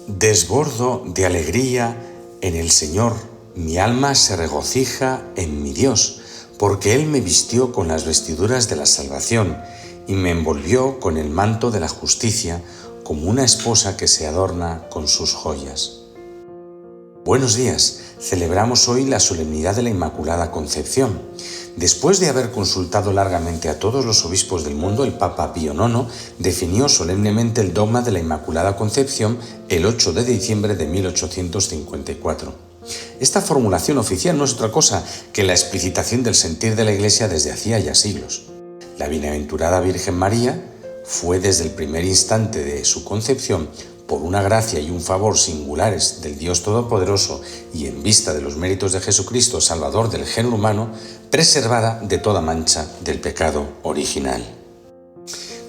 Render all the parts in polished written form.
Desbordo de alegría en el Señor, mi alma se regocija en mi Dios, porque Él me vistió con las vestiduras de la salvación y me envolvió con el manto de la justicia, como una esposa que se adorna con sus joyas. Buenos días, celebramos hoy la solemnidad de la Inmaculada Concepción. Después de haber consultado largamente a todos los obispos del mundo, el Papa Pío IX definió solemnemente el dogma de la Inmaculada Concepción el 8 de diciembre de 1854. Esta formulación oficial no es otra cosa que la explicitación del sentir de la Iglesia desde hacía ya siglos. La bienaventurada Virgen María fue desde el primer instante de su concepción, por una gracia y un favor singulares del Dios Todopoderoso y en vista de los méritos de Jesucristo, Salvador del género humano, preservada de toda mancha del pecado original.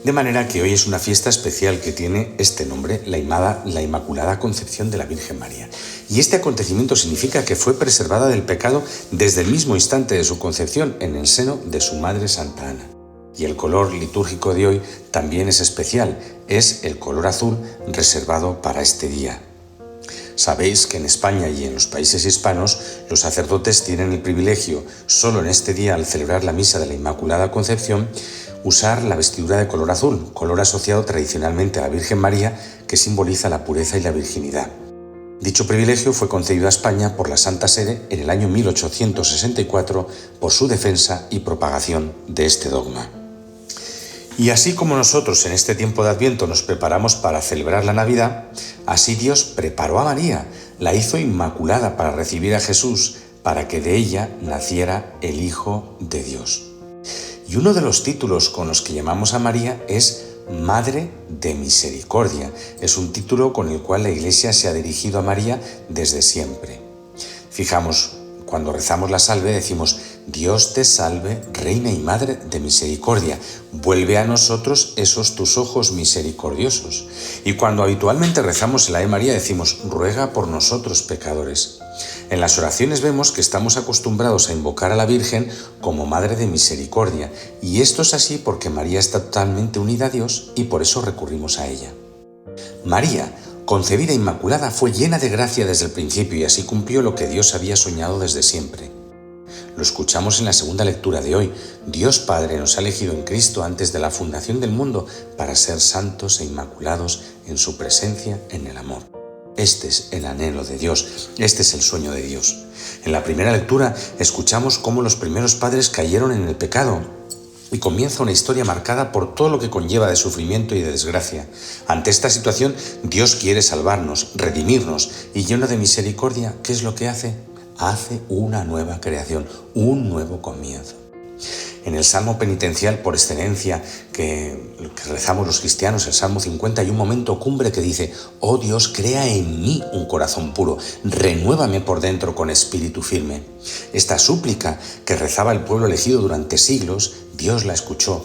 De manera que hoy es una fiesta especial que tiene este nombre, la Inmaculada Concepción de la Virgen María. Y este acontecimiento significa que fue preservada del pecado desde el mismo instante de su concepción en el seno de su madre Santa Ana. Y el color litúrgico de hoy también es especial, es el color azul reservado para este día. Sabéis que en España y en los países hispanos los sacerdotes tienen el privilegio, solo en este día al celebrar la misa de la Inmaculada Concepción, usar la vestidura de color azul, color asociado tradicionalmente a la Virgen María, que simboliza la pureza y la virginidad. Dicho privilegio fue concedido a España por la Santa Sede en el año 1864 por su defensa y propagación de este dogma. Y así como nosotros en este tiempo de Adviento nos preparamos para celebrar la Navidad, así Dios preparó a María, la hizo inmaculada para recibir a Jesús, para que de ella naciera el Hijo de Dios. Y uno de los títulos con los que llamamos a María es Madre de Misericordia. Es un título con el cual la Iglesia se ha dirigido a María desde siempre. Fijamos, cuando rezamos la salve decimos: Dios te salve, Reina y Madre de Misericordia, vuelve a nosotros esos tus ojos misericordiosos. Y cuando habitualmente rezamos el Ave María decimos: ruega por nosotros pecadores. En las oraciones vemos que estamos acostumbrados a invocar a la Virgen como Madre de Misericordia, y esto es así porque María está totalmente unida a Dios y por eso recurrimos a ella. María, concebida inmaculada, fue llena de gracia desde el principio y así cumplió lo que Dios había soñado desde siempre. Lo escuchamos en la segunda lectura de hoy. Dios Padre nos ha elegido en Cristo antes de la fundación del mundo para ser santos e inmaculados en su presencia en el amor. Este es el anhelo de Dios, este es el sueño de Dios. En la primera lectura escuchamos cómo los primeros padres cayeron en el pecado y comienza una historia marcada por todo lo que conlleva de sufrimiento y de desgracia. Ante esta situación, Dios quiere salvarnos, redimirnos y lleno de misericordia, ¿qué es lo que hace? Hace una nueva creación, un nuevo comienzo. En el Salmo penitencial por excelencia que rezamos los cristianos, el Salmo 50, hay un momento cumbre que dice: oh Dios, crea en mí un corazón puro, renuévame por dentro con espíritu firme. Esta súplica que rezaba el pueblo elegido durante siglos, Dios la escuchó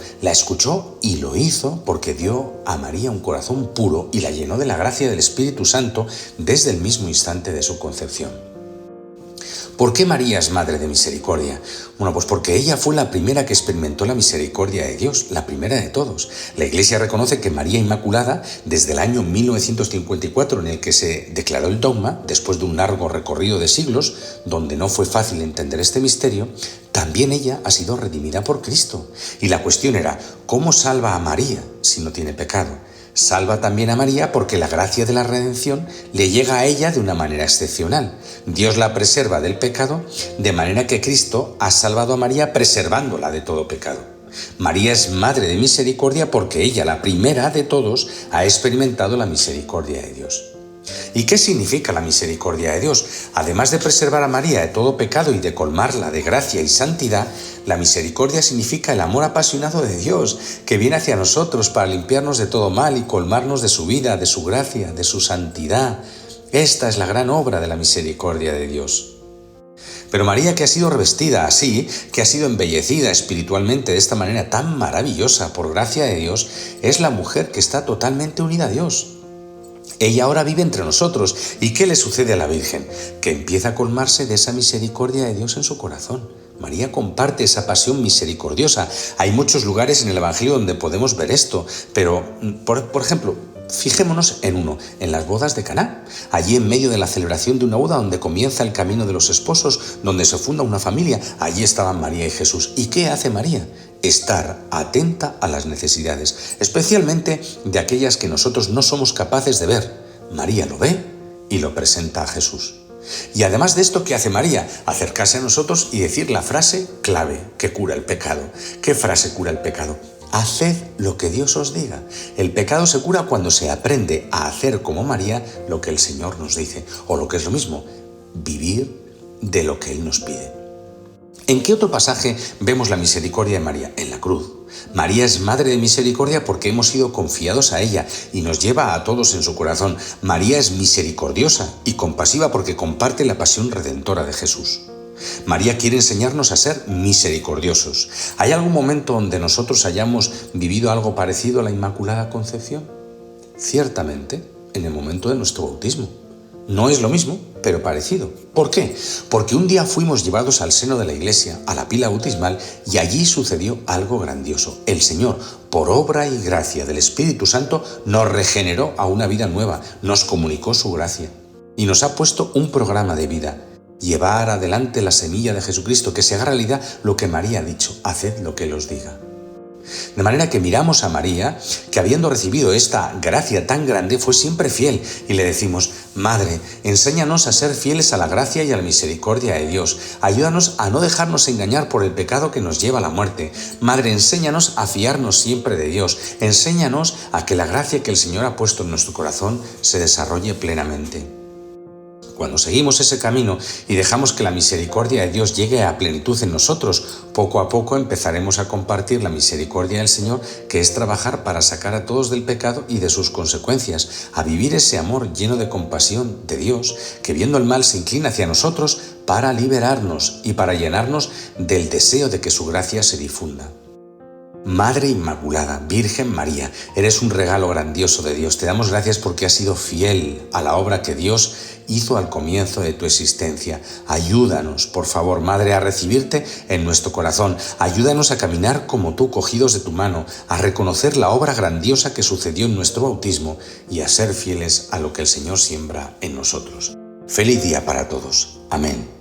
y lo hizo porque dio a María un corazón puro y la llenó de la gracia del Espíritu Santo desde el mismo instante de su concepción. ¿Por qué María es Madre de Misericordia? Bueno, pues porque ella fue la primera que experimentó la misericordia de Dios, la primera de todos. La Iglesia reconoce que María Inmaculada, desde el año 1954 en el que se declaró el dogma, después de un largo recorrido de siglos, donde no fue fácil entender este misterio, también ella ha sido redimida por Cristo. Y la cuestión era: ¿cómo salva a María si no tiene pecado? Salva también a María porque la gracia de la redención le llega a ella de una manera excepcional. Dios la preserva del pecado, de manera que Cristo ha salvado a María preservándola de todo pecado. María es Madre de Misericordia porque ella, la primera de todos, ha experimentado la misericordia de Dios. ¿Y qué significa la misericordia de Dios? Además de preservar a María de todo pecado y de colmarla de gracia y santidad, la misericordia significa el amor apasionado de Dios, que viene hacia nosotros para limpiarnos de todo mal y colmarnos de su vida, de su gracia, de su santidad. Esta es la gran obra de la misericordia de Dios. Pero María, que ha sido revestida así, que ha sido embellecida espiritualmente de esta manera tan maravillosa por gracia de Dios, es la mujer que está totalmente unida a Dios. Ella ahora vive entre nosotros. ¿Y qué le sucede a la Virgen? Que empieza a colmarse de esa misericordia de Dios en su corazón. María comparte esa pasión misericordiosa. Hay muchos lugares en el Evangelio donde podemos ver esto, pero, por ejemplo, Fijémonos en uno, en las bodas de Caná, allí en medio de la celebración de una boda donde comienza el camino de los esposos, donde se funda una familia, allí estaban María y Jesús. ¿Y qué hace María? Estar atenta a las necesidades, especialmente de aquellas que nosotros no somos capaces de ver. María lo ve y lo presenta a Jesús. Y además de esto, ¿qué hace María? Acercarse a nosotros y decir la frase clave que cura el pecado. ¿Qué frase cura el pecado? Haced lo que Dios os diga. El pecado se cura cuando se aprende a hacer como María lo que el Señor nos dice, o lo que es lo mismo, vivir de lo que Él nos pide. ¿En qué otro pasaje vemos la misericordia de María? En la cruz. María es madre de misericordia porque hemos sido confiados a ella y nos lleva a todos en su corazón. María es misericordiosa y compasiva porque comparte la pasión redentora de Jesús. María quiere enseñarnos a ser misericordiosos. ¿Hay algún momento donde nosotros hayamos vivido algo parecido a la Inmaculada Concepción? Ciertamente, en el momento de nuestro bautismo. No es lo mismo, pero parecido. ¿Por qué? Porque un día fuimos llevados al seno de la iglesia, a la pila bautismal, y allí sucedió algo grandioso. El Señor, por obra y gracia del Espíritu Santo, nos regeneró a una vida nueva, nos comunicó su gracia y nos ha puesto un programa de vida. Llevar adelante la semilla de Jesucristo, que se haga realidad lo que María ha dicho, haced lo que Él os diga. De manera que miramos a María, que habiendo recibido esta gracia tan grande, fue siempre fiel, y le decimos: Madre, enséñanos a ser fieles a la gracia y a la misericordia de Dios. Ayúdanos a no dejarnos engañar por el pecado que nos lleva a la muerte. Madre, enséñanos a fiarnos siempre de Dios. Enséñanos a que la gracia que el Señor ha puesto en nuestro corazón se desarrolle plenamente. Cuando seguimos ese camino y dejamos que la misericordia de Dios llegue a plenitud en nosotros, poco a poco empezaremos a compartir la misericordia del Señor, que es trabajar para sacar a todos del pecado y de sus consecuencias, a vivir ese amor lleno de compasión de Dios, que viendo el mal se inclina hacia nosotros para liberarnos y para llenarnos del deseo de que su gracia se difunda. Madre Inmaculada, Virgen María, eres un regalo grandioso de Dios. Te damos gracias porque has sido fiel a la obra que Dios hizo al comienzo de tu existencia. Ayúdanos, por favor, Madre, a recibirte en nuestro corazón. Ayúdanos a caminar como tú, cogidos de tu mano, a reconocer la obra grandiosa que sucedió en nuestro bautismo y a ser fieles a lo que el Señor siembra en nosotros. Feliz día para todos. Amén.